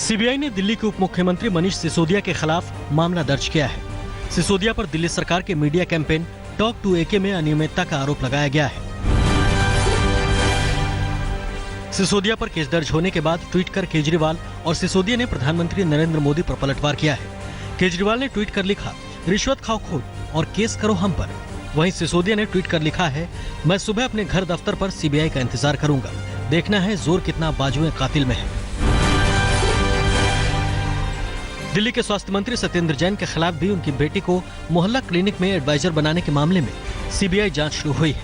CBI ने दिल्ली के उप मुख्यमंत्री मनीष सिसोदिया के खिलाफ मामला दर्ज किया है। सिसोदिया पर दिल्ली सरकार के media campaign talk to AK में अनियमितता का आरोप लगाया गया है। सिसोदिया पर केस दर्ज होने के बाद ट्वीट कर केजरीवाल और सिसोदिया ने प्रधानमंत्री नरेंद्र मोदी पर पलटवार किया है। केजरीवाल ने ट्वीट कर लिखा, रिश्वत खाओ खुद और केस करो हम पर। वहीं सिसोदिया ने ट्वीट कर लिखा है, मैं सुबह अपने घर दफ्तर पर सीबीआई का इंतजार करूंगा, देखना है जोर कितना बाजुए कातिल में है। दिल्ली के स्वास्थ्य मंत्री सत्येंद्र जैन के खिलाफ भी उनकी बेटी को मोहल्ला क्लिनिक में एडवाइजर बनाने के मामले में सीबीआई जांच शुरू हुई है।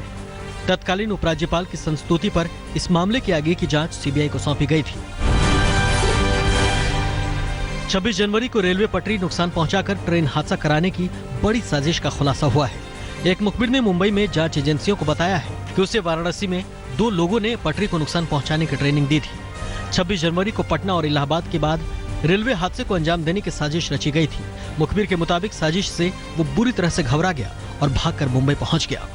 तत्कालीन उपराज्यपाल की संस्तुति पर इस मामले की आगे की जांच सीबीआई को सौंपी गई थी। 26 जनवरी को रेलवे पटरी नुकसान पहुंचाकर ट्रेन हादसा कराने की बड़ी साजिश का खुलासा हुआ है। एक मुखबिर ने मुंबई में जांच एजेंसियों को बताया है कि उसे वाराणसी में 2 लोगों ने पटरी को नुकसान पहुंचाने की ट्रेनिंग दी थी। 26 जनवरी को पटना और इलाहाबाद के बाद रेलवे हादसे को अंजाम देने की साजिश रची गई थी। मुखबिर के मुताबिक साजिश से वो बुरी तरह से घबरा गया और भागकर मुंबई पहुंच गया।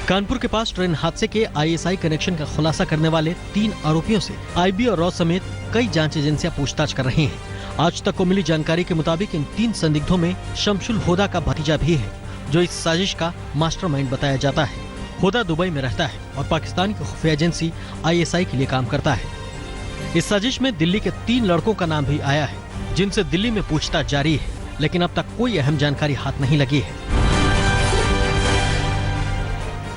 कानपुर के पास ट्रेन हादसे के आईएसआई कनेक्शन का खुलासा करने वाले 3 आरोपियों से आईबी और रॉ समेत कई जांच एजेंसियां पूछताछ कर रही हैं। आज तक को मिली जानकारी के मुताबिक इन 3 संदिग्धों में शमशुल होदा का भतीजा भी है, जो इस साजिश का मास्टरमाइंड बताया जाता है। होदा दुबई में रहता है और पाकिस्तान की खुफिया एजेंसी आईएसआई के लिए काम करता है। इस साजिश में दिल्ली के 3 लड़कों का नाम भी आया है, जिनसे दिल्ली में पूछताछ जारी है, लेकिन अब तक कोई अहम जानकारी हाथ नहीं लगी है।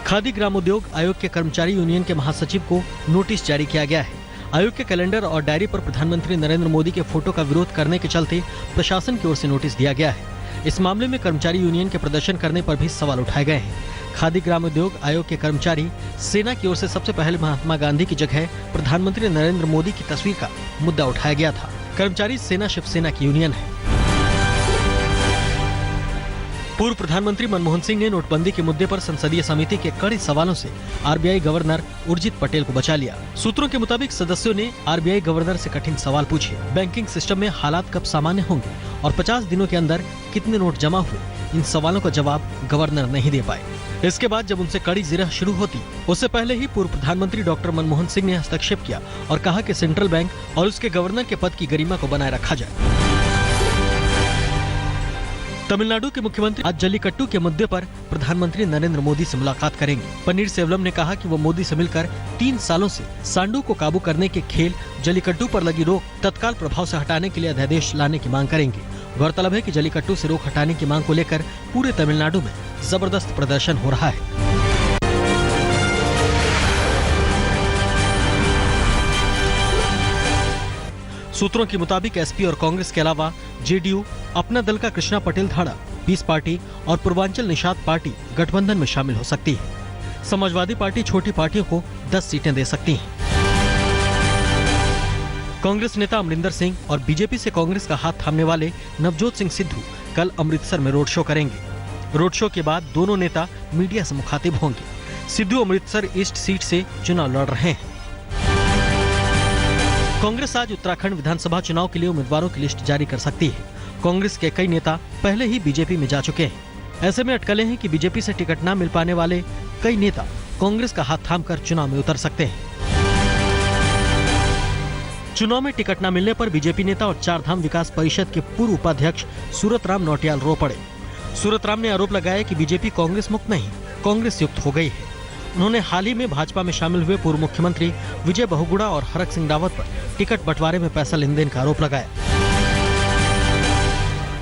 खादी ग्रामोद्योग आयोग के कर्मचारी यूनियन के महासचिव को नोटिस जारी किया गया है। आयोग के कैलेंडर और डायरी पर प्रधानमंत्री नरेंद्र मोदी के फोटो का विरोध करने के चलते प्रशासन की ओर से नोटिस दिया गया है। इस मामले में कर्मचारी यूनियन के प्रदर्शन करने पर भी सवाल उठाए गए हैं। खादी ग्रामोद्योग आयोग के कर्मचारी सेना की ओर से सबसे पहले महात्मा गांधी की जगह प्रधानमंत्री नरेंद्र मोदी की तस्वीर का मुद्दा उठाया गया था। कर्मचारी सेना शिवसेना की यूनियन है। पूर्व प्रधानमंत्री मनमोहन सिंह ने नोटबंदी के मुद्दे पर संसदीय समिति के कड़े सवालों से आरबीआई गवर्नर उर्जित पटेल को बचा लिया। सूत्रों के मुताबिक सदस्यों ने आरबीआई गवर्नर से कठिन सवाल पूछे। बैंकिंग सिस्टम में हालात कब सामान्य होंगे और 50 दिनों के अंदर कितने नोट जमा हुए, इन सवालों का जवाब गवर्नर नहीं दे पाए। इसके बाद जब उनसे कड़ी जिरह शुरू होती, उससे पहले ही पूर्व प्रधानमंत्री डॉक्टर मनमोहन सिंह ने हस्तक्षेप किया और कहा कि सेंट्रल बैंक और उसके गवर्नर के पद की गरिमा को बनाए रखा जाए। तमिलनाडु के मुख्यमंत्री आज जल्लीकट्टू के मुद्दे पर प्रधानमंत्री नरेंद्र मोदी से मुलाकात करेंगे। पन्नीरसेल्वम ने कहा कि वो मोदी से मिलकर 3 सालों से सांडू को काबू करने के खेल जल्लीकट्टू पर लगी रोक तत्काल प्रभाव से हटाने के लिए अध्यादेश लाने की मांग करेंगे। गौरतलब है कि जल्लीकट्टू से रोक हटाने की मांग को लेकर पूरे तमिलनाडु में जबरदस्त प्रदर्शन हो रहा है। सूत्रों के मुताबिक एसपी और कांग्रेस के अलावा जेडीयू, अपना दल का कृष्णा पटेल धाड़ा, पीस पार्टी और पूर्वांचल निषाद पार्टी गठबंधन में शामिल हो सकती है। समाजवादी पार्टी छोटी पार्टियों को 10 सीटें दे सकती है। कांग्रेस नेता अमरिंदर सिंह और बीजेपी से कांग्रेस का हाथ थामने वाले नवजोत सिंह सिद्धू कल अमृतसर में रोड शो करेंगे। रोड शो के बाद दोनों नेता मीडिया से मुखातिब होंगे। सिद्धू अमृतसर ईस्ट सीट से चुनाव लड़ रहे हैं। कांग्रेस आज उत्तराखंड विधानसभा चुनाव के लिए उम्मीदवारों की लिस्ट जारी कर सकती है। कांग्रेस के कई नेता पहले ही बीजेपी में जा चुके हैं। ऐसे में अटकलें हैं कि बीजेपी से टिकट न मिल पाने वाले कई नेता कांग्रेस का हाथ थामकर चुनाव में उतर सकते हैं। चुनाव में टिकट न मिलने पर बीजेपी नेता और चारधाम विकास परिषद के पूर्व उपाध्यक्ष सूरतराम नौटियाल रो पड़े। सूरतराम ने आरोप लगाया कि बीजेपी कांग्रेस मुक्त नहीं, कांग्रेस युक्त हो गई है। उन्होंने हाल ही में भाजपा में शामिल हुए पूर्व मुख्यमंत्री विजय बहुगुणा और हरक सिंह रावत पर टिकट बंटवारे में पैसा लेन देन का आरोप लगाया।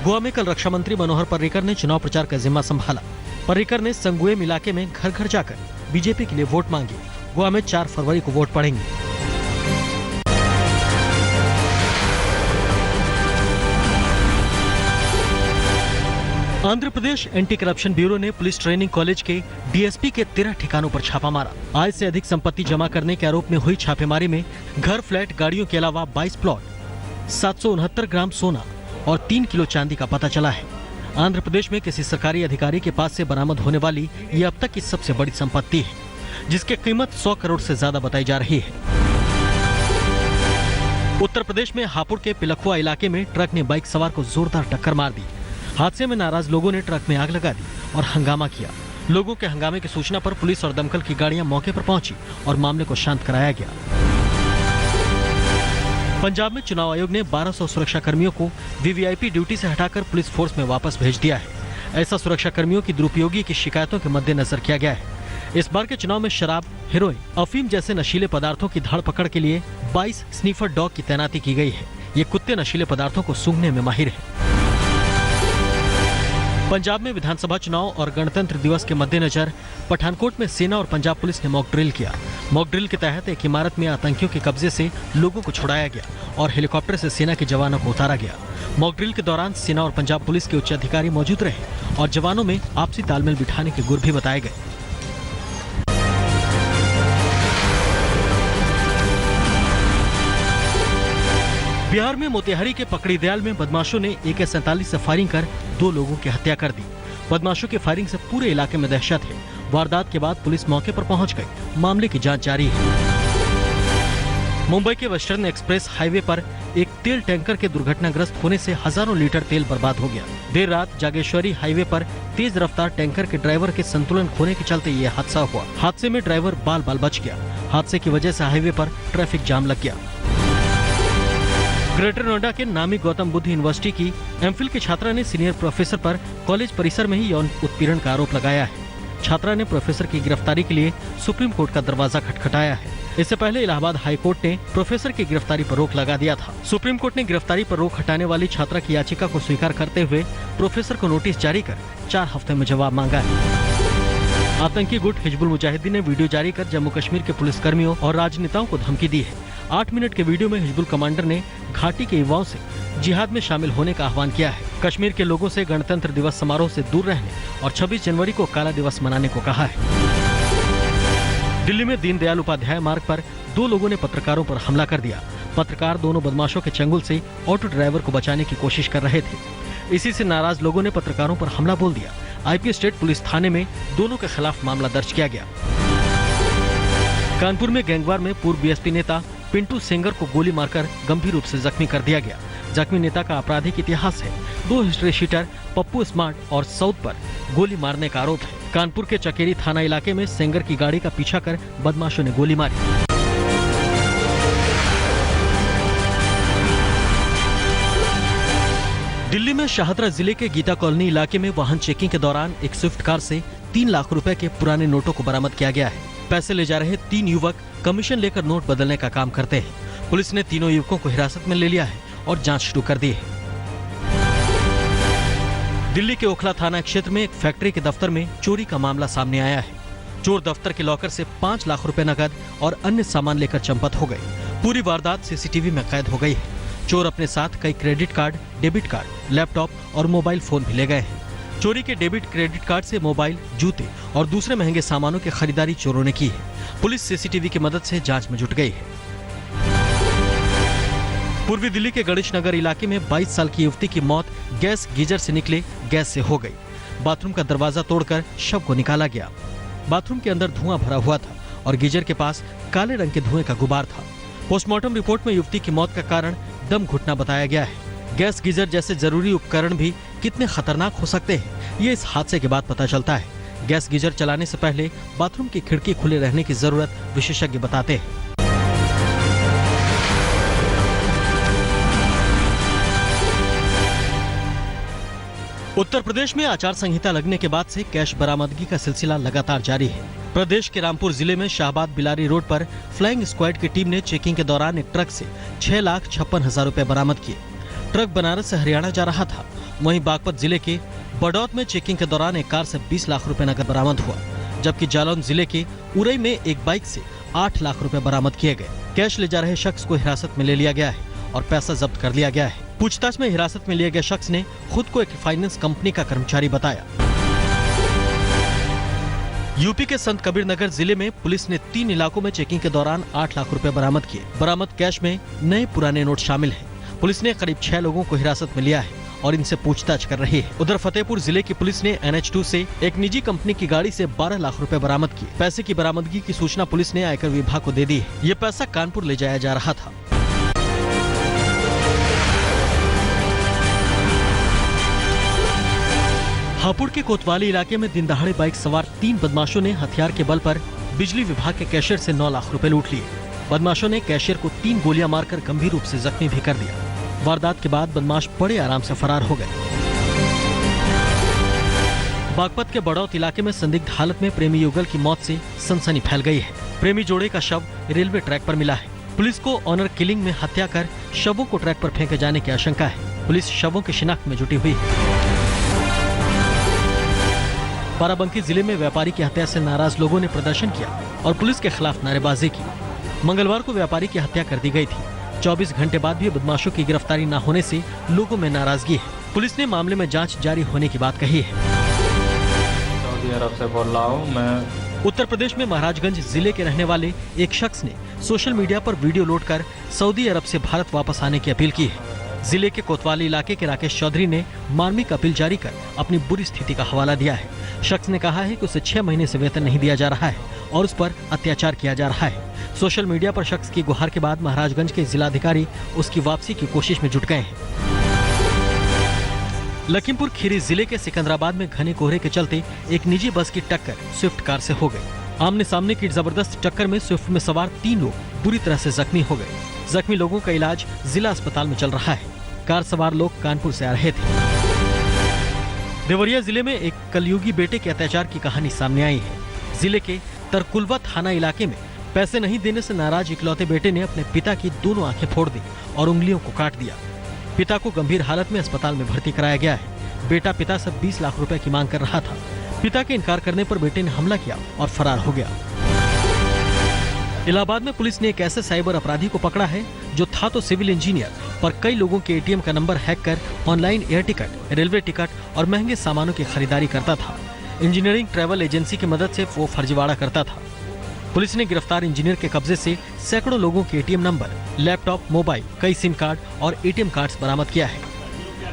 गोवा में कल रक्षा मंत्री मनोहर पर्रिकर ने चुनाव प्रचार का जिम्मा संभाला। पर्रिकर ने संगुएम इलाके में घर घर जाकर बीजेपी के लिए वोट मांगे। गोवा में 4 फरवरी को वोट पड़ेंगे। Andhra Pradesh anti corruption bureau ने पुलिस ट्रेनिंग कॉलेज के डीएसपी के 13 ठिकानों पर छापा मारा। आय से अधिक संपत्ति जमा करने के आरोप में हुई छापेमारी में घर, फ्लैट, गाड़ियों के अलावा 22 प्लॉट, 769 ग्राम सोना और 3 किलो चांदी का पता चला है। आंध्र प्रदेश में किसी सरकारी अधिकारी के पास से बरामद होने वाली ये अब तक की सबसे बड़ी संपत्ति है, जिसकी कीमत 100 करोड़ से ज्यादा बताई जा रही है। उत्तर प्रदेश में हापुड़ के पिलखुआ इलाके में ट्रक ने बाइक सवार को जोरदार टक्कर मार दी। हादसे में नाराज लोगों ने ट्रक में आग लगा दी और हंगामा किया। लोगों के हंगामे की सूचना पर पुलिस और दमकल की गाड़ियां मौके पर पहुंची और मामले को शांत कराया गया। पंजाब में चुनाव आयोग ने 1200 सुरक्षा कर्मियों को वीवीआईपी ड्यूटी से हटाकर पुलिस फोर्स में वापस भेज दिया है। ऐसा सुरक्षा कर्मियों की दुरुपयोगी की शिकायतों के मद्देनजर किया गया है। इस बार के चुनाव में शराब, हेरोइन, अफीम जैसे नशीले पदार्थों की धर पकड़ के लिए 22 स्नीफर डॉग की तैनाती की गई है। ये कुत्ते नशीले पदार्थों को सूंघने में माहिर हैं। पंजाब में विधानसभा चुनाव और गणतंत्र दिवस के मद्देनजर पठानकोट में सेना और पंजाब पुलिस ने मॉक ड्रिल किया। मॉक ड्रिल के तहत एक इमारत में आतंकियों के कब्जे से लोगों को छुड़ाया गया और हेलीकॉप्टर से सेना के जवानों को उतारा गया। मॉक ड्रिल के दौरान सेना और पंजाब पुलिस के उच्च अधिकारी मौजूद रहे और जवानों में आपसी तालमेल बिठाने के गुर भी बताए गए। बिहार में मोतिहारी के पकड़ी दयाल में बदमाशों ने AK-47 से फायरिंग कर 2 लोगों की हत्या कर दी। बदमाशों की फायरिंग से पूरे इलाके में दहशत है। वारदात के बाद पुलिस मौके पर पहुंच गई। मामले की जांच जारी है। मुंबई के वेस्टर्न एक्सप्रेस हाईवे पर एक तेल टैंकर के दुर्घटनाग्रस्त होने से हजारों लीटर तेल बर्बाद हो गया। देर रात जागेश्वरी हाईवे पर तेज रफ्तार टैंकर के ड्राइवर के संतुलन खोने के चलते ये हादसा हुआ। हादसे में ड्राइवर बाल बाल बच गया। हादसे की वजह से हाईवे पर ट्रैफिक जाम लग गया। ग्रेटर नोएडा के नामी गौतम बुद्ध यूनिवर्सिटी की एमफिल की छात्रा ने सीनियर प्रोफेसर पर कॉलेज परिसर में ही यौन उत्पीड़न का आरोप लगाया है। छात्रा ने प्रोफेसर की गिरफ्तारी के लिए सुप्रीम कोर्ट का दरवाजा खटखटाया है। इससे पहले इलाहाबाद हाई कोर्ट ने प्रोफेसर की गिरफ्तारी पर रोक लगा दिया था। सुप्रीम कोर्ट ने गिरफ्तारी पर रोक हटाने वाली छात्रा की याचिका को स्वीकार करते हुए प्रोफेसर को नोटिस जारी कर 4 हफ्ते में जवाब मांगा है। आतंकी गुट हिजबुल मुजाहिदीन ने वीडियो जारी कर जम्मू कश्मीर के पुलिसकर्मियों और राजनेताओं को धमकी दी है। 8 मिनट के वीडियो में हिजबुल कमांडर ने घाटी के युवाओं से जिहाद में शामिल होने का आह्वान किया है। कश्मीर के लोगों से गणतंत्र दिवस समारोह से दूर रहने और 26 जनवरी को काला दिवस मनाने को कहा है। दिल्ली में दीनदयाल उपाध्याय मार्ग पर 2 लोगों ने पत्रकारों पर हमला कर दिया। पत्रकार दोनों बदमाशों के चंगुल से ऑटो ड्राइवर को बचाने की कोशिश कर रहे थे। इसी से नाराज लोगों ने पत्रकारों पर हमला बोल दिया। आईपी स्टेट पुलिस थाने में दोनों के खिलाफ मामला दर्ज किया गया। कानपुर में गैंगवार में पूर्व बीएसपी नेता पिंटू सेंगर को गोली मारकर गंभीर रूप से जख्मी कर दिया गया। जख्मी नेता का आपराधिक इतिहास है। 2 हिस्ट्री शीटर पप्पू स्मार्ट और सऊद पर गोली मारने का आरोप है। कानपुर के चकेरी थाना इलाके में सेंगर की गाड़ी का पीछा कर बदमाशों ने गोली मारी। दिल्ली में शाहदरा जिले के गीता कॉलोनी इलाके में वाहन चेकिंग के दौरान एक स्विफ्ट कार से 3 लाख रुपए के पुराने नोटों को बरामद किया गया है। पैसे ले जा रहे 3 युवक कमीशन लेकर नोट बदलने का काम करते हैं। पुलिस ने तीनों युवकों को हिरासत में ले लिया है और जांच शुरू कर दी है। दिल्ली के ओखला थाना क्षेत्र में एक फैक्ट्री के दफ्तर में चोरी का मामला सामने आया है। चोर दफ्तर के लॉकर से 5 लाख रुपए नकद और अन्य सामान लेकर चंपत हो गए। पूरी वारदात सीसीटीवी में कैद हो गई है। चोर अपने साथ कई credit card, debit card, laptop और मोबाइल फोन भी ले गए हैं। चोरी के डेबिट क्रेडिट कार्ड से मोबाइल, जूते और दूसरे महंगे सामानों की खरीदारी चोरों ने की है। पुलिस सीसीटीवी की मदद से जांच में जुट गई है। पूर्वी दिल्ली के गणेश नगर इलाके में 22 साल की युवती की मौत गैस गीजर से निकले गैस से हो गई। बाथरूम का दरवाजा तोड़कर शव को निकाला गया। बाथरूम के अंदर धुआं भरा हुआ था और गीजर के पास काले रंग के धुएं का गुबार था। पोस्टमार्टम रिपोर्ट में युवती की मौत का कारण दम घुटना बताया गया है। गैस गीजर जैसे जरूरी उपकरण भी कितने खतरनाक हो सकते हैं, ये इस हादसे के बाद पता चलता है। गैस गीजर चलाने से पहले बाथरूम की खिड़की खुले रहने की जरूरत विशेषज्ञ बताते हैं। उत्तर प्रदेश में आचार संहिता लगने के बाद से कैश बरामदगी का सिलसिला लगातार जारी है। प्रदेश के रामपुर जिले में शाहबाद बिलारी रोड पर फ्लाइंग स्क्वाड की टीम ने चेकिंग के दौरान एक ट्रक से 6,56,000 रुपए बरामद किए। ट्रक बनारस से हरियाणा जा रहा था। वहीं बागपत जिले के बड़ौत में चेकिंग के दौरान एक कार से 20 लाख रुपए नकद बरामद हुआ, जबकि जालौन जिले के उरई में एक बाइक से 8 लाख रुपए बरामद किए गए। कैश ले जा रहे शख्स को हिरासत में ले लिया गया है और पैसा जब्त कर लिया गया है। पूछताछ में हिरासत में लिए गए शख्स ने खुद को एक फाइनेंस कंपनी का कर्मचारी बताया। यूपी के संत कबीर नगर जिले में पुलिस ने 3 इलाकों में चेकिंग के दौरान 8 लाख रुपए बरामद किए। बरामद कैश में नए पुराने नोट शामिल हैं। पुलिस ने करीब 6 लोगों को हिरासत में लिया है और इनसे पूछताछ कर रही है। उधर फतेहपुर जिले की पुलिस ने NH2 से एक निजी कंपनी की गाड़ी से 12 लाख रुपए बरामद किए। पैसे की बरामदगी की सूचना पुलिस ने आयकर विभाग को दे दी है। ये पैसा कानपुर ले जाया जा रहा था। हापुड़ के कोतवाली इलाके में दिन दहाड़े बाइक सवार 3 बदमाशों ने हथियार के बल पर बिजली विभाग के कैशियर से 9 लाख रुपए लूट लिए। बदमाशों ने कैशियर को 3 गोलियां मारकर गंभीर रूप से जख्मी भी कर दिया। वारदात के बाद बदमाश बड़े आराम से फरार हो गए। बागपत के बड़ौत इलाके में संदिग्ध हालत में प्रेमी युगल की मौत से सनसनी फैल गई है। प्रेमी जोड़े का शव रेलवे ट्रैक पर मिला है। पुलिस को ऑनर किलिंग में हत्या कर शवों को ट्रैक पर फेंके जाने की आशंका है। पुलिस शवों की शिनाख्त में जुटी हुई है। बाराबंकी जिले में व्यापारी की हत्या से नाराज लोगों ने प्रदर्शन किया और पुलिस के खिलाफ नारेबाजी की। मंगलवार को व्यापारी की हत्या कर दी गई थी। 24 घंटे बाद भी बदमाशों की गिरफ्तारी न होने से लोगों में नाराजगी है। पुलिस ने मामले में जांच जारी होने की बात कही है। सऊदी अरब से बोल रहा हूँ मैं। उत्तर प्रदेश में महाराजगंज जिले के रहने वाले एक शख्स ने सोशल मीडिया पर वीडियो लोड कर सऊदी अरब से भारत वापस आने की अपील की है। जिले के कोतवाली इलाके के राकेश चौधरी ने मार्मिक अपील जारी कर अपनी बुरी स्थिति का हवाला दिया है। शख्स ने कहा है कि उसे 6 महीने से वेतन नहीं दिया जा रहा है और उस पर अत्याचार किया जा रहा है। सोशल मीडिया पर शख्स की गुहार के बाद महाराजगंज के जिलाधिकारी उसकी वापसी की कोशिश में जुट गए हैं। लखीमपुर खीरी जिले के सिकंदराबाद में घने कोहरे के चलते एक निजी बस की टक्कर स्विफ्ट कार से हो गई। आमने सामने की जबरदस्त टक्कर में स्विफ्ट में सवार 3 लोग बुरी तरह से जख्मी हो गए। जख्मी लोगों का इलाज जिला अस्पताल में चल रहा है। कार सवार लोग कानपुर से आ रहे थे। देवरिया जिले में एक कलयुगी बेटे के अत्याचार की कहानी सामने आई है। जिले के तरकुलवा थाना इलाके में पैसे नहीं देने से नाराज इकलौते बेटे ने अपने पिता की दोनों आंखें फोड़ दी और उंगलियों को काट दिया। पिता को गंभीर हालत में अस्पताल में भर्ती कराया गया है। बेटा पिता से 20 लाख रुपए की मांग कर रहा था। पिता के इनकार करने पर बेटे ने हमला किया और फरार हो गया। इलाहाबाद में पुलिस ने एक ऐसे साइबर अपराधी को पकड़ा है जो था तो सिविल इंजीनियर पर कई लोगों के एटीएम का नंबर हैक कर online air ticket, railway ticket और महंगे सामानों की खरीदारी करता था। इंजीनियरिंग ट्रैवल एजेंसी की मदद से वो फर्जीवाड़ा करता था। पुलिस ने गिरफ्तार इंजीनियर के कब्जे से सैकड़ों लोगों के एटीएम नंबर, लैपटॉप, मोबाइल, कई सिम कार्ड और एटीएम कार्ड्स बरामद किया है।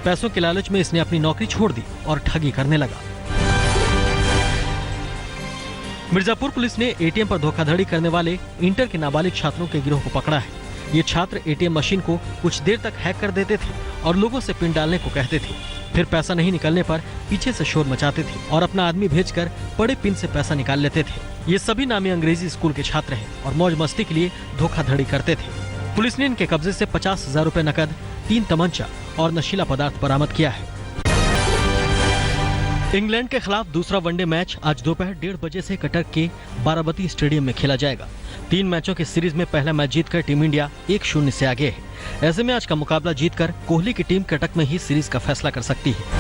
पैसों के लालच में इसने अपनी नौकरी छोड़ दी और ठगी करने लगा। मिर्जापुर पुलिस ने एटीएम पर धोखाधड़ी करने वाले इंटर के नाबालिग छात्रों के गिरोह को पकड़ा है। ये छात्र एटीएम मशीन को कुछ देर तक हैक कर देते थे और लोगों से पिन डालने को कहते थे। फिर पैसा नहीं निकलने पर पीछे से शोर मचाते थे और अपना आदमी भेजकर बड़े पिन से पैसा निकाल लेते थे। ये सभी नामी अंग्रेजी स्कूल के छात्र हैं और मौज मस्ती के लिए धोखाधड़ी करते थे। पुलिस ने इनके कब्जे से 50,000 रुपए नकद, 3 तमंचा और नशीला पदार्थ बरामद किया है। इंग्लैंड के खिलाफ दूसरा वनडे मैच आज दोपहर 1:30 बजे से कटक के बाराबती स्टेडियम में खेला जाएगा। 3 मैचों की सीरीज में पहला मैच जीतकर टीम इंडिया 1-0 से आगे है। ऐसे में आज का मुकाबला जीतकर कोहली की टीम कटक में ही सीरीज का फैसला कर सकती है।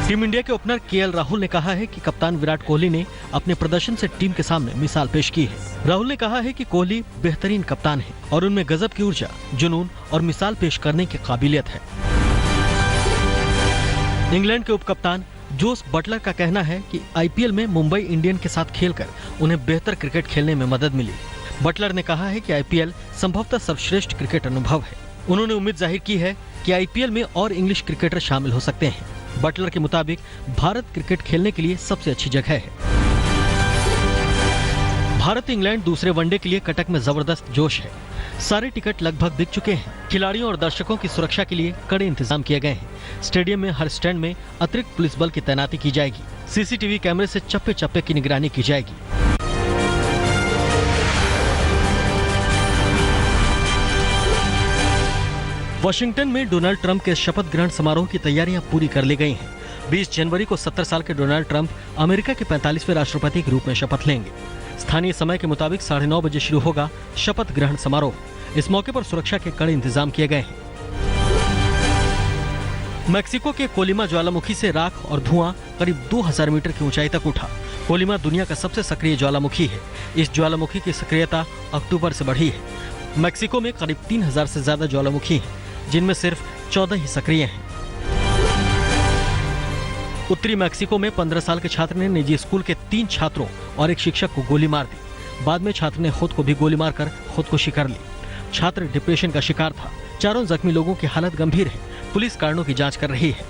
टीम इंडिया के ओपनर केएल राहुल ने कहा है कि कप्तान विराट कोहली ने अपने प्रदर्शन से टीम के सामने मिसाल पेश की है। राहुल ने कहा है कि कोहली बेहतरीन कप्तान है और उनमें गजब की ऊर्जा, जुनून और मिसाल पेश करने की काबिलियत है। इंग्लैंड के उप कप्तान जोस बटलर का कहना है कि आईपीएल में मुंबई इंडियन के साथ खेलकर उन्हें बेहतर क्रिकेट खेलने में मदद मिली। बटलर ने कहा है कि आईपीएल संभवतः सर्वश्रेष्ठ क्रिकेट अनुभव है। उन्होंने उम्मीद जाहिर की है कि आईपीएल में और इंग्लिश क्रिकेटर शामिल हो सकते हैं। बटलर के मुताबिक भारत क्रिकेट खेलने के लिए सबसे अच्छी जगह है। भारत इंग्लैंड दूसरे वनडे के लिए कटक में जबरदस्त जोश है। सारे टिकट लगभग बिक चुके हैं। खिलाड़ियों और दर्शकों की सुरक्षा के लिए कड़े इंतजाम किए गए हैं। स्टेडियम में हर स्टैंड में अतिरिक्त पुलिस बल की तैनाती की जाएगी। सीसीटीवी कैमरे से चप्पे चप्पे की निगरानी की जाएगी। वॉशिंगटन में डोनाल्ड ट्रंप के शपथ ग्रहण समारोह की तैयारियां पूरी कर ली गई हैं। 20 जनवरी को 70 साल के डोनाल्ड ट्रंप अमेरिका के 45वें राष्ट्रपति के रूप में शपथ लेंगे। स्थानीय समय के मुताबिक 9:30 बजे शुरू होगा शपथ ग्रहण समारोह। इस मौके पर सुरक्षा के कड़े इंतजाम किए गए हैं। मैक्सिको के कोलिमा ज्वालामुखी से राख और धुआं करीब 2000 मीटर की ऊंचाई तक उठा। कोलिमा दुनिया का सबसे सक्रिय ज्वालामुखी है। इस ज्वालामुखी की सक्रियता अक्टूबर से बढ़ी है। मैक्सिको में करीब 3000 से ज्यादा ज्वालामुखी हैं, जिनमें सिर्फ 14 ही सक्रिय हैं। उत्तरी मैक्सिको में 15 साल के छात्र ने निजी स्कूल के 3 छात्रों और एक शिक्षक को गोली मार दी। बाद में छात्र ने खुद को भी गोली मारकर खुदकुशी कर ली। छात्र डिप्रेशन का शिकार था। चारों जख्मी लोगों की हालत गंभीर है। पुलिस कारणों की जांच कर रही है।